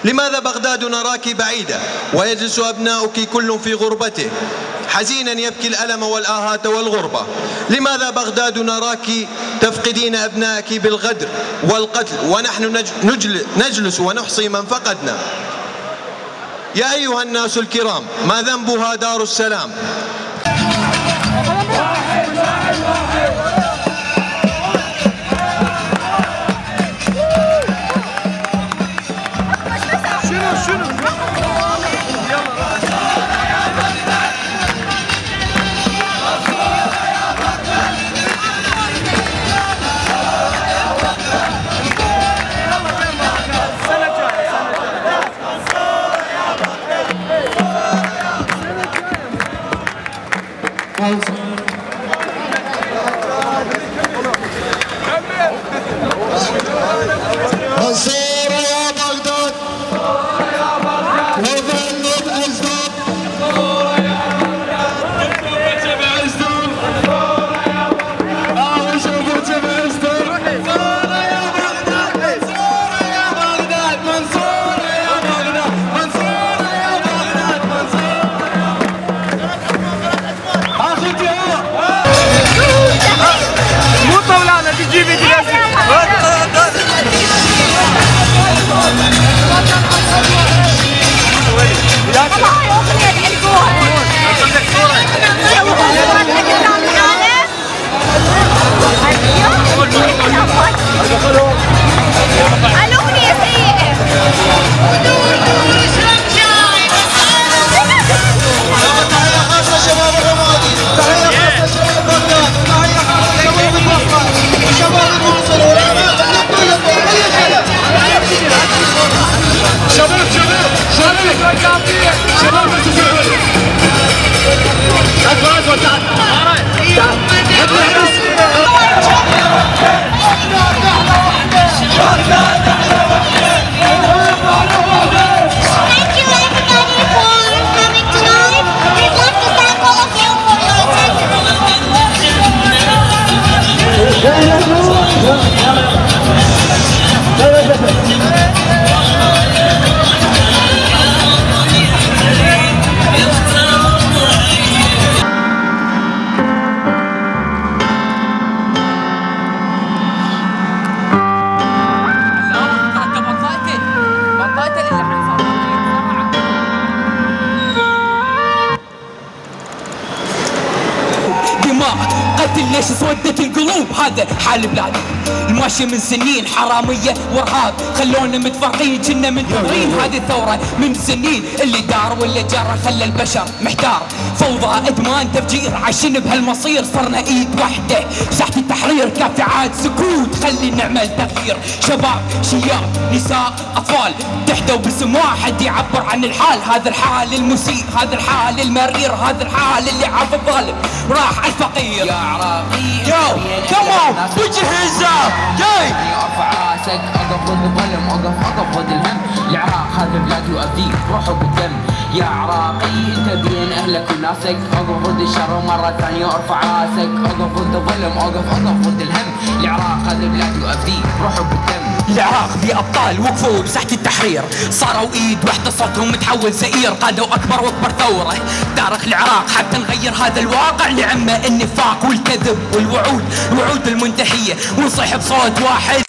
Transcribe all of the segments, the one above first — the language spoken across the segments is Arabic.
لماذا بغداد نراك بعيدة ويجلس أبناؤك كل في غربته حزينا يبكي الألم والآهات والغربة؟ لماذا بغداد نراك تفقدين أبنائك بالغدر والقتل ونحن نجلس ونحصي من فقدنا؟ يا أيها الناس الكرام، ما ذنبها دار السلام؟ قتل ليش سودت القلوب، هذا حال بلادي الماشية من سنين حرامية وارهاب، خلونا متفرقين كنا منتظرين هذه الثورة من سنين. اللي دار واللي جرى خلى البشر محتار، فوضى ادمان تفجير عايشين بهالمصير، صرنا ايد واحدة ساحة التحرير، كافي عاد سكوت خلي نعمل تغيير. شباب شياب نساء اطفال تحدوا باسم واحد يعبر عن الحال، هذا الحال المسيء، هذا الحال المرير، هذا الحال اللي عاف الظالم وراح على الفقير. يا عراقي يو كمون بجهزة جاي ارفع راسك، اقف ضد الظلم، اقف ضد الهم. العراق هذا بلاد يؤذيك روحه بالدم. يا عراقي انت بين اهلك وناسك، اقف ضد الشر ومرة ثانية ارفع راسك، اقف ضد الظلم، اقف ضد الهم. العراق هذا بلاد يؤذيك روحه بالدم. العراق بأبطال وقفوا بساحة التحرير، صاروا ايد واحدة صوتهم متحول زئير، قادوا اكبر واكبر ثورة تارك العراق حتى نغير هذا الواقع لعمه النفاق والكذب والوعود، الوعود المنتهية ونصيح بصوت واحد.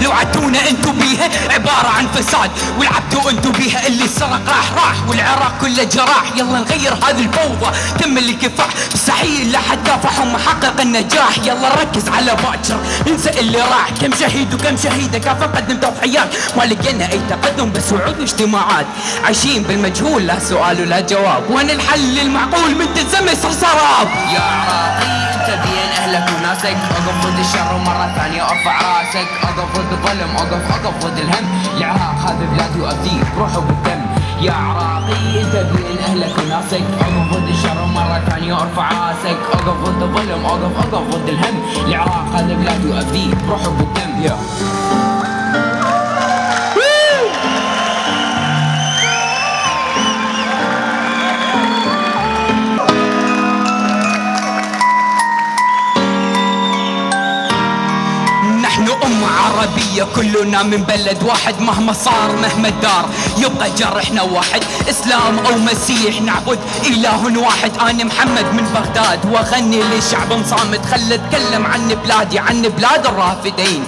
لو عدتونا انتو بيها عبارة عن فساد، ولعبتوا انتو بيها اللي سرق راح والعراق كله جراح. يلا نغير هذه الفوضى تم الكفاح، مستحيل لحد كافح ومحقق النجاح. يلا ركز على باكر انسى اللي راح، كم شهيد وكم شهيدة كافة قدم تضحيات، ما لقينا اي تقدم بس وعود واجتماعات. عايشين بالمجهول لا سؤال ولا جواب، وين الحل المعقول من تلزم يصير سراب. يا عراقي انت بين اهلك وناسك، اقف ضد الشر ومرة ثانية ارفع راسك، اقف ضد الظلم، اقف ضد الهم. العراق هذا بلاد يؤذيك روحه بالدم. يا عراقي انت بين اهلك وناسك، اقف ضد الشر ومرة ثانية ارفع راسك، اقف ضد الظلم، اقف ضد الهم. العراق هذا بلاد يؤذيك روحه بالدم. نحن أمة عربية عربية كلنا من بلد واحد، مهما صار مهما الدار يبقى جرحنا واحد، إسلام أو مسيح نعبد إله واحد. أنا محمد من بغداد وأغني لشعب صامت، خل أتكلم عن بلادي عن بلاد الرافدين.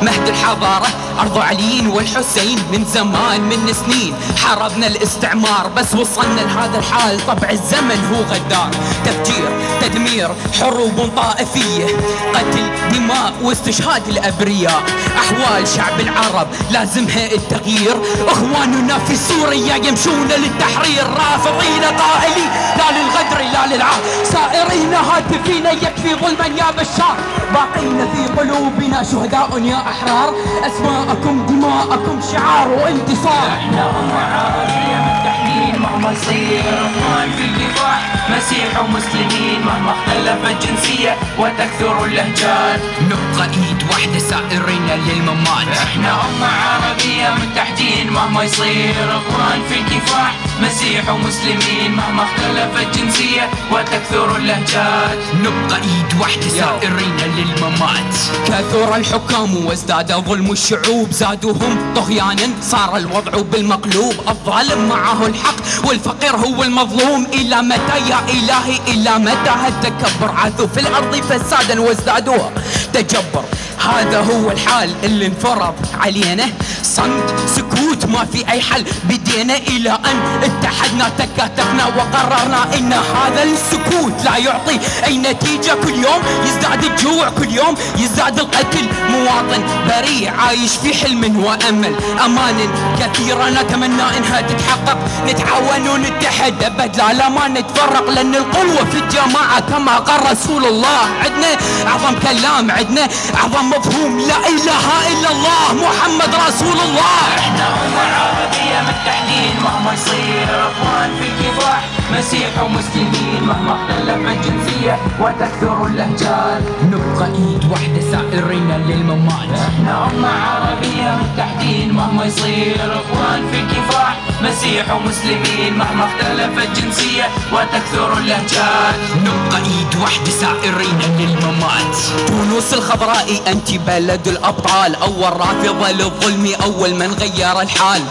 مهد الحضارة أرض علي والحسين، من زمان من سنين حاربنا الاستعمار، بس وصلنا لهذا الحال طبع الزمن هو غدار. تفجير تدمير حروب طائفية، قتل دماء واستشهاد الأبرياء، أحوال شعب العرب لازمها التغيير. إخواننا في سوريا يمشون للتحرير، رافضين قائلين لا للغدر لا للعار، سائرين هاتفين يكفي ظلما يا بشار، باقين في قلوبنا شهداء يا أحرار، أسماءكم دماءكم شعار وانتصار. احنا أمة عربية متحدين مهما يصير، اخوان في الكفاح مسيح ومسلمين، مهما اختلفت الجنسية وتكثر اللهجات، نبقى ايد واحدة سائرين للممات. احنا أمة عربية متحدين مهما يصير، اخوان في الكفاح مسيح ومسلمين، مهما اختلفت الجنسية وتكثر اللهجات، نبقى ايد واحدة سائرين للممات. كثر الحكام وازداد ظلم الشعوب، زادوهم طغيانا صار الوضع بالمقلوب، الظالم معه الحق والفقير هو المظلوم. إلى متى يا إلهي إلى متى هالتكبر، عاثوا في الأرض فسادا وازدادوها تجبر. هذا هو الحال اللي انفرض علينا، صمت سكوت ما في أي حل، بدينا إلى أن اتحدنا تكاتفنا وقررنا إن هذا السكوت لا يعطي أي نتيجة. كل يوم يزداد الجوع، كل يوم يزداد القتل، مواطن بريء عايش في حلم وأمل، أمان كثيرة نتمنى إنها تتحقق، نتعاون ونتحد أبد لا ما نتفرق، لأن القوة في الجماعة كما قال رسول الله. عدنا أعظم كلام، عدنا أعظم مفهوم، لا إله إلا الله محمد رسول الله. احنا أمة عربية متحدين مهما يصير، اخوان في الكفاح مسيح ومسلمين، مهما اختلفت الجنسية وتكثر اللهجات، نبقى ايد واحدة سائرين للممات. احنا أمة عربية متحدين مهما يصير، اخوان في الكفاح مسيح ومسلمين، مهما اختلفت الجنسية وتكثر اللهجات، نبقى ايد واحدة سائرين للممات. تونس الخضراء انت بلد الابطال، اول رافضة للظلم اول من غير الحال،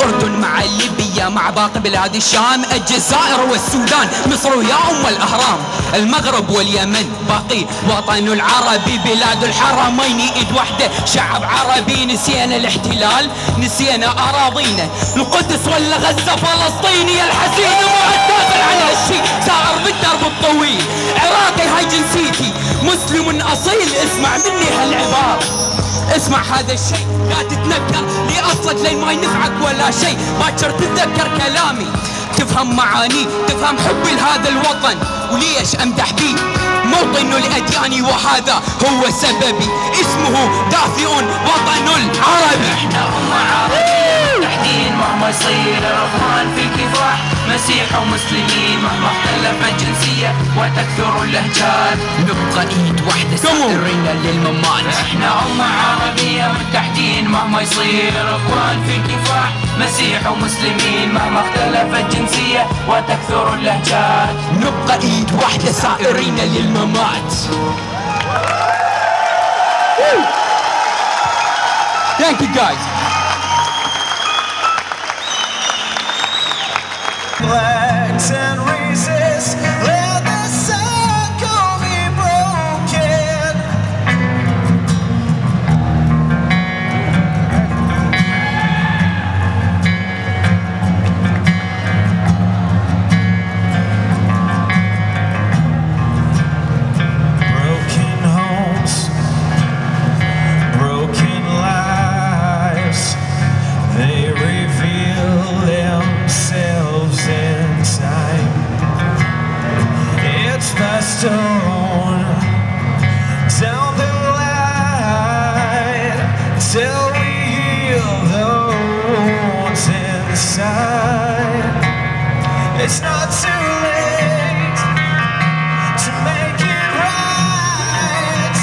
اردن مع ليبيا مع باقي بلاد الشام، الجزائر والسودان، مصر ويا ام الاهرام، المغرب واليمن باقي وطن العربي، بلاد الحرمين ايد واحدة شعب عربي. نسينا الاحتلال نسينا اراضينا، القدس ولا غزة فلسطيني الحزين معتدل على هالشي، سائر بالدرب الطويل، عراقي هاي جنسيتي، مسلم اصيل، اسمع مني هالعبارة، اسمع هذا الشيء لا تتنكر لأصلك لين ما ينفعك ولا شيء، باكر تتذكر كلامي تفهم معاني، تفهم حبي لهذا الوطن وليش امدح بيه، موطن لأدياني وهذا هو سببي، اسمه دافئ وطن العربي. احنا أمة عربية متحدين مهما يصير، اخوان في الكفاح مسيح ومسلمين، مهما اختلفت الجنسية وتكثر اللهجات، نبقى ايد واحدة سائرين للممات. احنا أمة عربية متحدين مهما يصير، اخوان في الكفاح مسيح ومسلمين، مهما اختلفت الجنسية وتكثر اللهجات، نبقى ايد واحدة سائرين للممات. Thank you guys. Flags and races, let the circle be broken. Broken homes, broken lives, they reveal themselves in time. It's passed on down the line till we heal the wounds inside. It's not too late to make it right,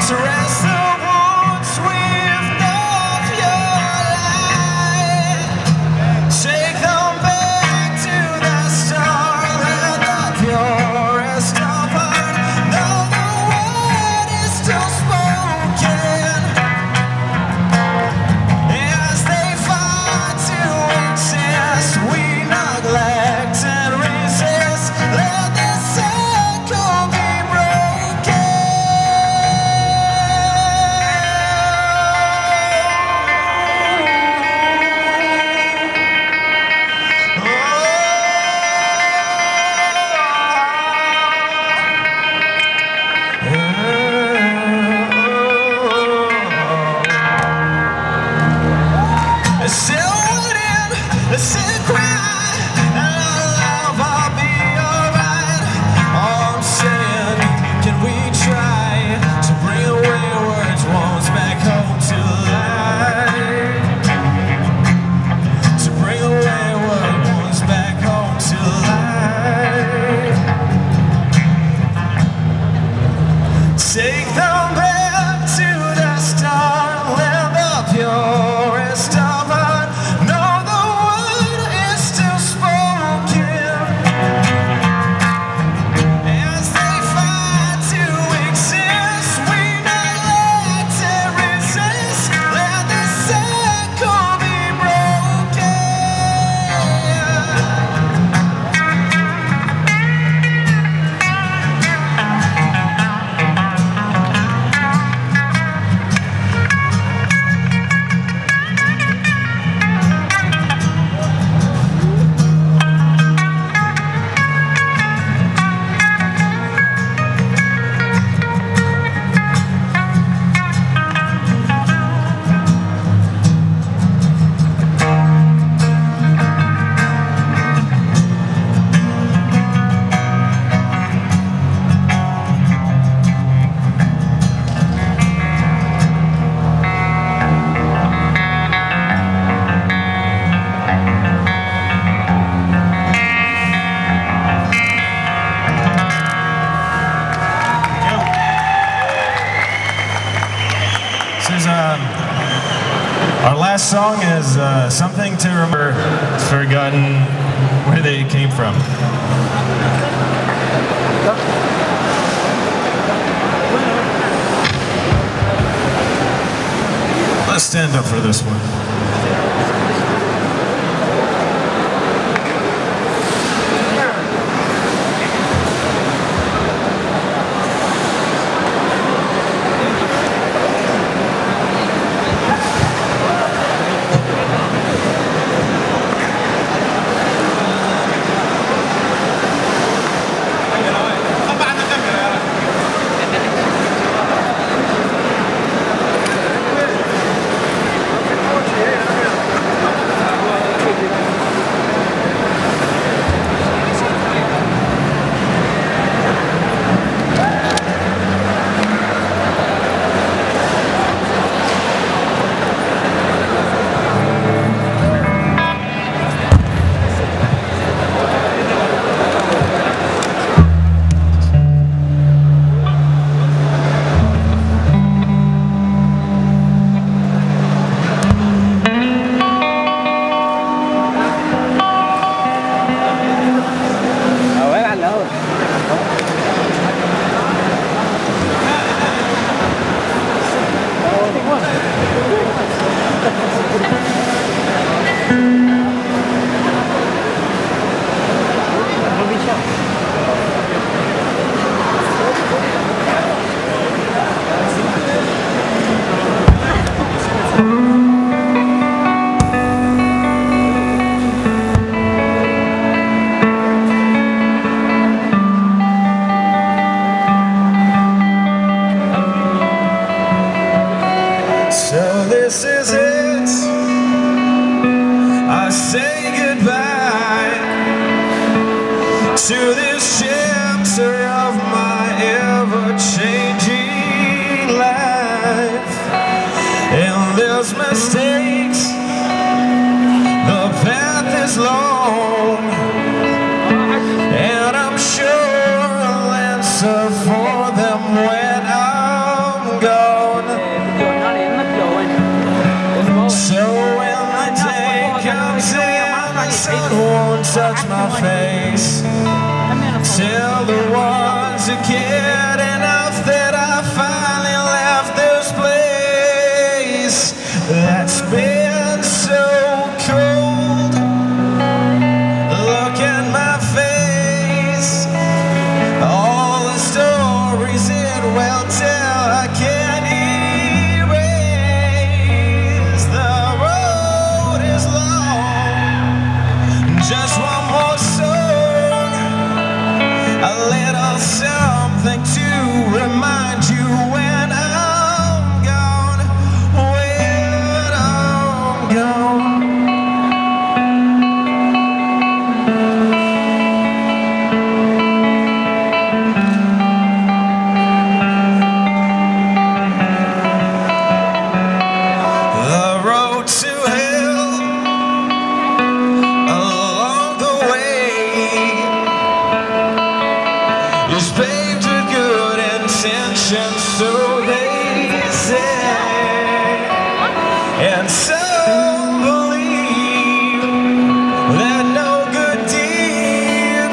to rest the wounds with of your light. Take them back to the start, let the purest of heart Take them back to the start, where the purest of heart know the word is still spoken. As they fight to exist, we not let to resist. Let the cycle be broken. Our last song is something to remember. It's forgotten where they came from. Let's stand up for this one. So this is it. I say goodbye to this chapter of my ever-changing life. And there's mistakes, the path is long, and I'm sure I'll answer for them when I'm gone. So when the day comes in, the sun won't touch my face. Tell the ones who cared enough that I finally left this place that's been so cold. Look at my face, all the stories it will tell I can't erase. The road is long, just one more song, a little something to is paved with good intentions, so they say, and some believe that no good deed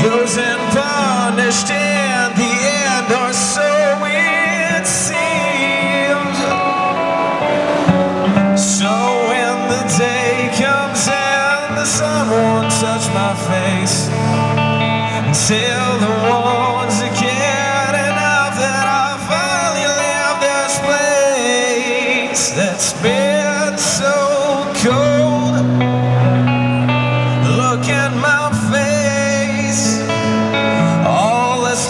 goes unpunished in the end, or so it seems. So when the day comes and the sun won't touch my face, until the wounds are cared enough that I finally leave this place that's been so cold. Look at my face, all that's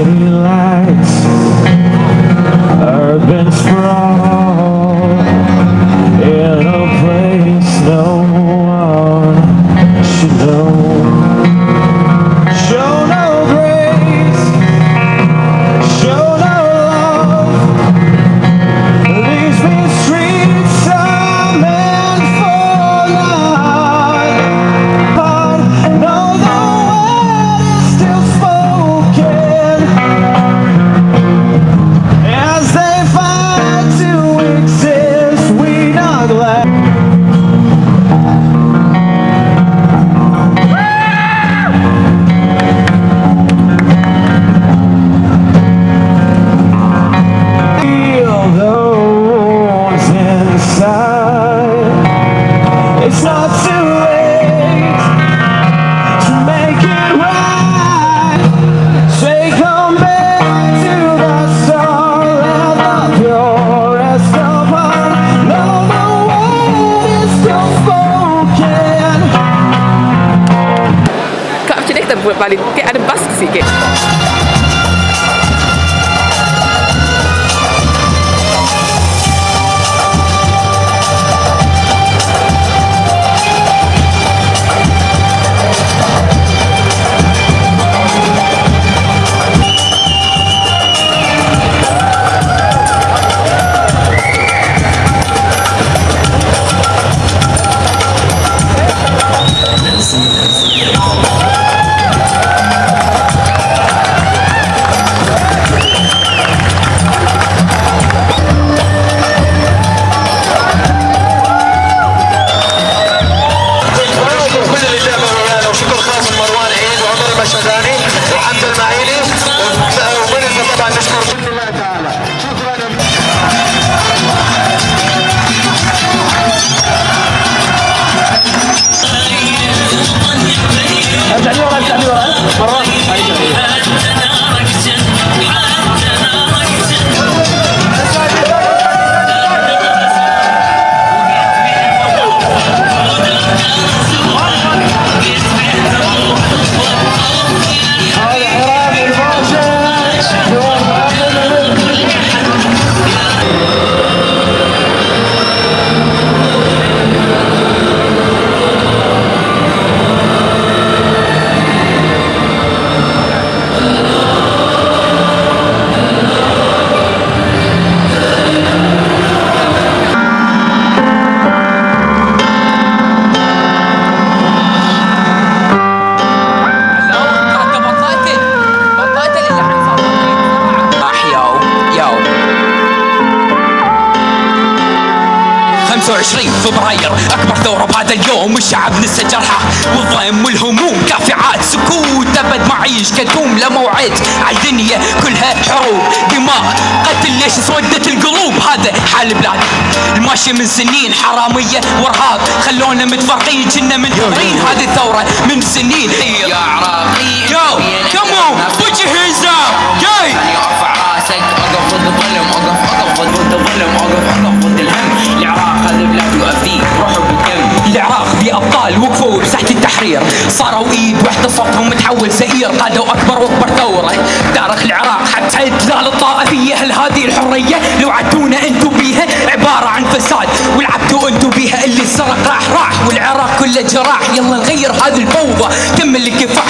city lights, urban sprawl, in a place no one should know. Show no grace, show no love. These mean streets are meant for life, but no, the word is still spoken as they fight to exist. We neglect. It's not too late to make it right. Say come back to the soul and the purest of heart. No, the word is still spoken. Kak macam ni kita buat balik. Ada bas sikit. فبراير أكبر ثورة بهذا اليوم، والشعب نسى جرحه والضيم والهموم كافعات سكوت أبد ما عيش كتوم لموعد عالدنيا كلها حروب دماء قتل. ليش اسودت القلوب؟ هذا حال بلاد الماشية من سنين حرامية وارهاب خلونا متفرقين كنا منتظرين هذه الثورة من سنين. يا عراقي كمون put your hands up جاي ارفع راسك اقف ضد الظلم، اقف ضد الظلم، اقف ضد الهم. العراق هذا بلاد يؤذيك روحه بالدم. العراق بأبطال وقفوا بساحة التحرير، صاروا ايد واحدة صوتهم متحول سئير، قادوا اكبر ثورة تاريخ العراق حتى لا الطائفية. هل هذه الحرية لو عدونا انتو بيها عبارة عن فساد ولعبتوا انتو بيها؟ اللي سرق راح والعراق كله جراح. يلا نغير هذه الفوضى تم الكفاح.